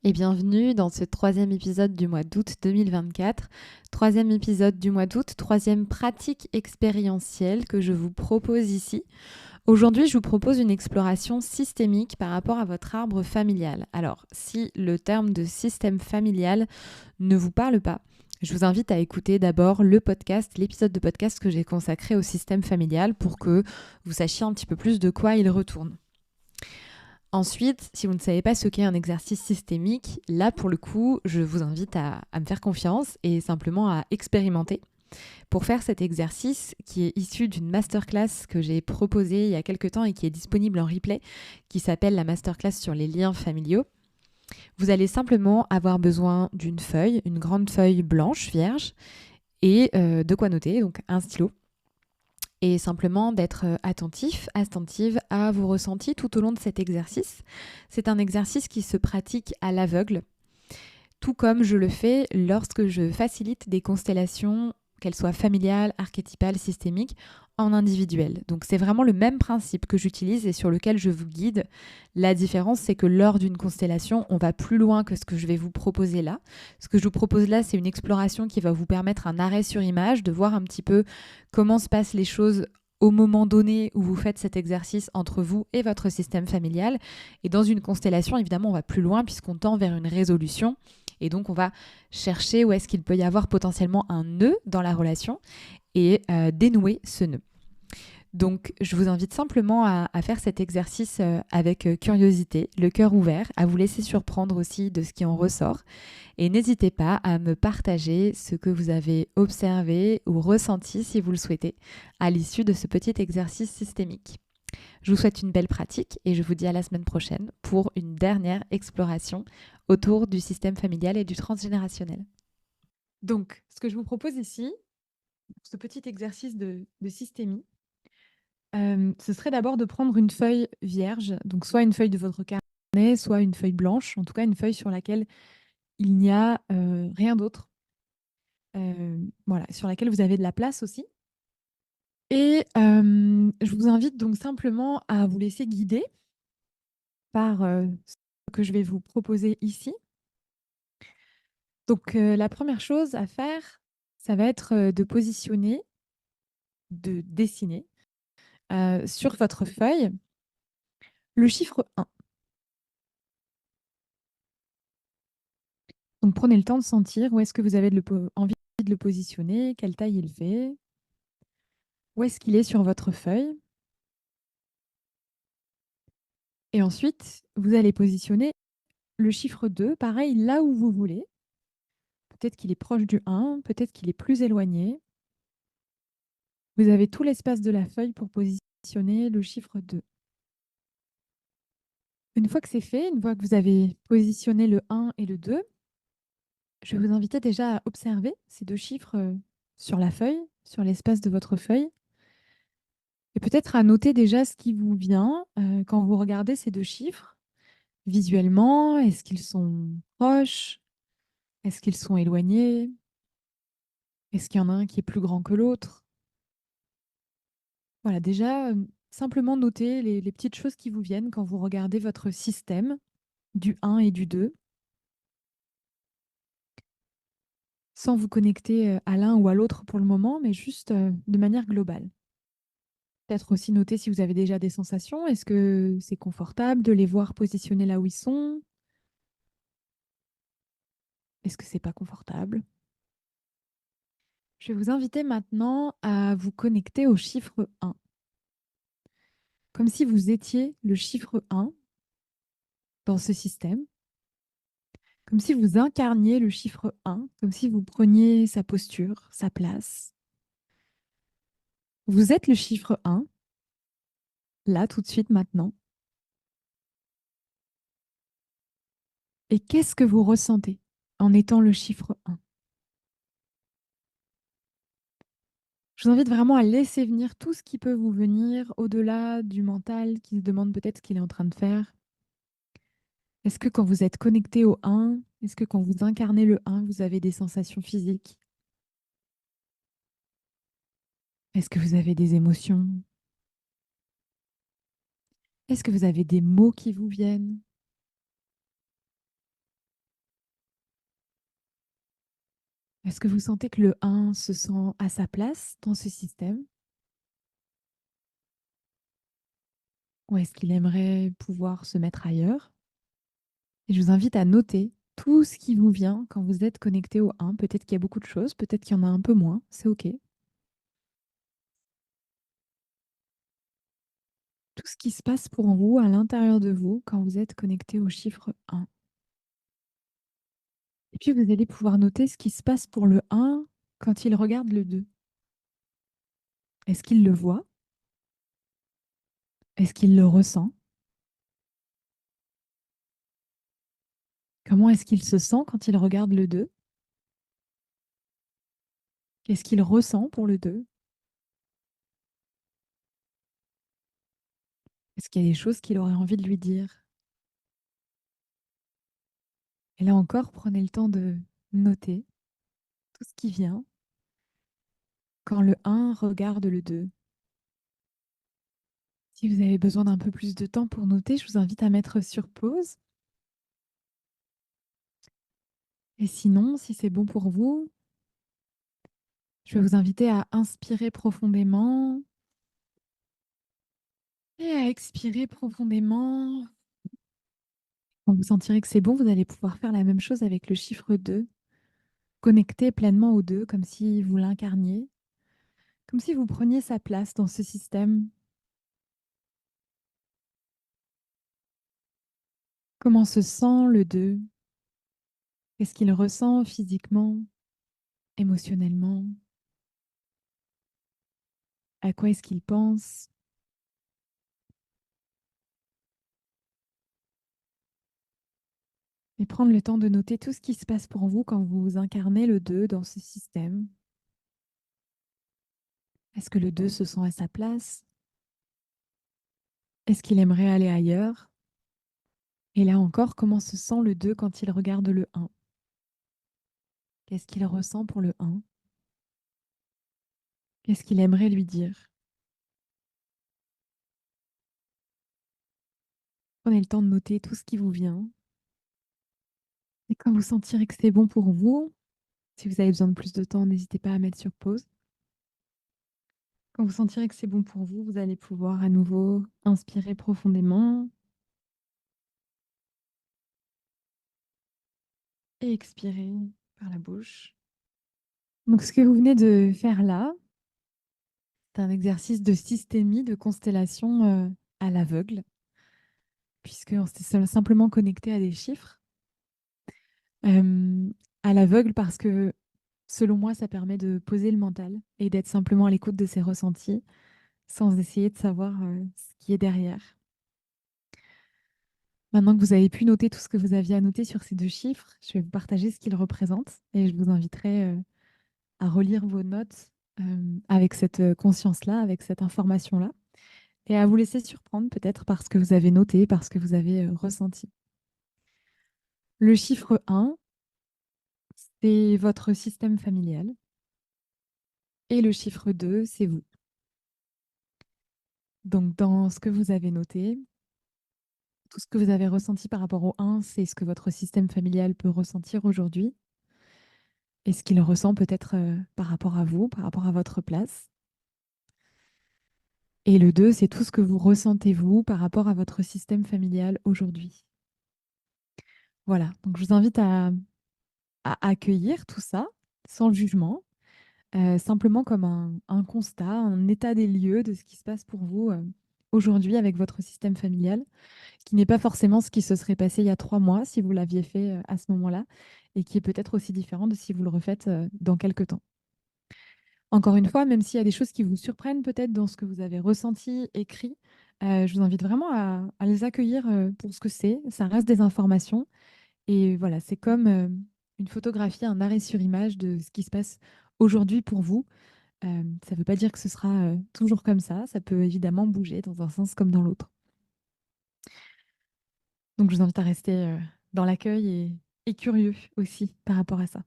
Et bienvenue dans ce troisième épisode du mois d'août 2024. Troisième épisode du mois d'août, troisième pratique expérientielle que je vous propose ici. Aujourd'hui, je vous propose une exploration systémique par rapport à votre arbre familial. Alors, si le terme de système familial ne vous parle pas, je vous invite à écouter d'abord l'épisode de podcast que j'ai consacré au système familial pour que vous sachiez un petit peu plus de quoi il retourne. Ensuite, si vous ne savez pas ce qu'est un exercice systémique, là pour le coup, je vous invite à me faire confiance et simplement à expérimenter. Pour faire cet exercice qui est issu d'une masterclass que j'ai proposée il y a quelques temps et qui est disponible en replay, qui s'appelle la masterclass sur les liens familiaux, vous allez simplement avoir besoin d'une feuille, une grande feuille blanche, vierge, et de quoi noter, donc un stylo et simplement d'être attentive à vos ressentis tout au long de cet exercice. C'est un exercice qui se pratique à l'aveugle, tout comme je le fais lorsque je facilite des constellations, qu'elles soient familiales, archétypales, systémiques, en individuel. Donc c'est vraiment le même principe que j'utilise et sur lequel je vous guide. La différence, c'est que lors d'une constellation, on va plus loin que ce que je vais vous proposer là. Ce que je vous propose là, c'est une exploration qui va vous permettre un arrêt sur image, de voir un petit peu comment se passent les choses au moment donné où vous faites cet exercice entre vous et votre système familial. Et dans une constellation, évidemment, on va plus loin puisqu'on tend vers une résolution. Et donc, on va chercher où est-ce qu'il peut y avoir potentiellement un nœud dans la relation et dénouer ce nœud. Donc, je vous invite simplement à faire cet exercice avec curiosité, le cœur ouvert, à vous laisser surprendre aussi de ce qui en ressort. Et n'hésitez pas à me partager ce que vous avez observé ou ressenti, si vous le souhaitez, à l'issue de ce petit exercice systémique. Je vous souhaite une belle pratique et je vous dis à la semaine prochaine pour une dernière exploration autour du système familial et du transgénérationnel. Donc, ce que je vous propose ici, ce petit exercice de systémie, ce serait d'abord de prendre une feuille vierge, donc soit une feuille de votre carnet, soit une feuille blanche, en tout cas une feuille sur laquelle il n'y a rien d'autre, voilà, sur laquelle vous avez de la place aussi. Et je vous invite donc simplement à vous laisser guider par ce que je vais vous proposer ici. Donc la première chose à faire, ça va être de positionner, de dessiner sur votre feuille le chiffre 1. Donc prenez le temps de sentir où est-ce que vous avez envie de le positionner, quelle taille il fait, où est-ce qu'il est sur votre feuille. Et ensuite, vous allez positionner le chiffre 2, pareil, là où vous voulez. Peut-être qu'il est proche du 1, peut-être qu'il est plus éloigné. Vous avez tout l'espace de la feuille pour positionner le chiffre 2. Une fois que c'est fait, une fois que vous avez positionné le 1 et le 2, je vais vous inviter déjà à observer ces deux chiffres sur la feuille, sur l'espace de votre feuille, et peut-être à noter déjà ce qui vous vient quand vous regardez ces deux chiffres. Visuellement, est-ce qu'ils sont proches? Est-ce qu'ils sont éloignés? Est-ce qu'il y en a un qui est plus grand que l'autre? Voilà, déjà, simplement noter les petites choses qui vous viennent quand vous regardez votre système du 1 et du 2, sans vous connecter à l'un ou à l'autre pour le moment, mais juste de manière globale. Peut-être aussi noter si vous avez déjà des sensations. Est-ce que c'est confortable de les voir positionnés là où ils sont? Est-ce que c'est pas confortable? Je vais vous inviter maintenant à vous connecter au chiffre 1. Comme si vous étiez le chiffre 1 dans ce système. Comme si vous incarniez le chiffre 1, comme si vous preniez sa posture, sa place. Vous êtes le chiffre 1, là, tout de suite, maintenant. Et qu'est-ce que vous ressentez en étant le chiffre 1? Je vous invite vraiment à laisser venir tout ce qui peut vous venir au-delà du mental qui se demande peut-être ce qu'il est en train de faire. Est-ce que quand vous êtes connecté au 1, est-ce que quand vous incarnez le 1, vous avez des sensations physiques? Est-ce que vous avez des émotions? Est-ce que vous avez des mots qui vous viennent? Est-ce que vous sentez que le un se sent à sa place dans ce système? Ou est-ce qu'il aimerait pouvoir se mettre ailleurs? Et je vous invite à noter tout ce qui vous vient quand vous êtes connecté au un. Peut-être qu'il y a beaucoup de choses, peut-être qu'il y en a un peu moins, c'est OK. Tout ce qui se passe pour vous à l'intérieur de vous quand vous êtes connecté au chiffre un. Et puis vous allez pouvoir noter ce qui se passe pour le un quand il regarde le 2. Est-ce qu'il le voit? Est-ce qu'il le ressent? Comment est-ce qu'il se sent quand il regarde le 2? Qu'est-ce qu'il ressent pour le 2? Est-ce qu'il y a des choses qu'il aurait envie de lui dire? Et là encore, prenez le temps de noter tout ce qui vient quand le un regarde le 2. Si vous avez besoin d'un peu plus de temps pour noter, je vous invite à mettre sur pause. Et sinon, si c'est bon pour vous, je vais vous inviter à inspirer profondément et à expirer profondément. Quand vous sentirez que c'est bon, vous allez pouvoir faire la même chose avec le chiffre 2. Connecter pleinement au 2, comme si vous l'incarniez, comme si vous preniez sa place dans ce système. Comment se sent le 2? Qu'est-ce qu'il ressent physiquement, émotionnellement? À quoi est-ce qu'il pense? Et prendre le temps de noter tout ce qui se passe pour vous quand vous incarnez le 2 dans ce système. Est-ce que le 2 se sent à sa place? Est-ce qu'il aimerait aller ailleurs? Et là encore, comment se sent le 2 quand il regarde le un? Qu'est-ce qu'il ressent pour le un? Qu'est-ce qu'il aimerait lui dire? Prenez le temps de noter tout ce qui vous vient. Et quand vous sentirez que c'est bon pour vous, si vous avez besoin de plus de temps, n'hésitez pas à mettre sur pause. Quand vous sentirez que c'est bon pour vous, vous allez pouvoir à nouveau inspirer profondément et expirer par la bouche. Donc, ce que vous venez de faire là, c'est un exercice de systémie, de constellation à l'aveugle, puisqu'on s'est simplement connecté à des chiffres. Euh, à l'aveugle parce que, selon moi, ça permet de poser le mental et d'être simplement à l'écoute de ses ressentis sans essayer de savoir ce qui est derrière. Maintenant que vous avez pu noter tout ce que vous aviez à noter sur ces deux chiffres, je vais vous partager ce qu'ils représentent et je vous inviterai à relire vos notes avec cette conscience-là, avec cette information-là, et à vous laisser surprendre peut-être par ce que vous avez noté, par ce que vous avez ressenti. Le chiffre 1, c'est votre système familial, et le chiffre 2, c'est vous. Donc, dans ce que vous avez noté, tout ce que vous avez ressenti par rapport au 1, c'est ce que votre système familial peut ressentir aujourd'hui, et ce qu'il ressent peut-être par rapport à vous, par rapport à votre place. Et le 2, c'est tout ce que vous ressentez vous par rapport à votre système familial aujourd'hui. Voilà, donc je vous invite à accueillir tout ça sans jugement, simplement comme un constat, un état des lieux de ce qui se passe pour vous aujourd'hui avec votre système familial, qui n'est pas forcément ce qui se serait passé il y a 3 mois si vous l'aviez fait à ce moment-là, et qui est peut-être aussi différent de si vous le refaites dans quelques temps. Encore une fois, même s'il y a des choses qui vous surprennent peut-être dans ce que vous avez ressenti, écrit, je vous invite vraiment à les accueillir pour ce que c'est. Ça reste des informations. Et voilà, c'est comme une photographie, un arrêt sur image de ce qui se passe aujourd'hui pour vous. Ça ne veut pas dire que ce sera toujours comme ça. Ça peut évidemment bouger dans un sens comme dans l'autre. Donc, je vous invite à rester dans l'accueil et curieux aussi par rapport à ça.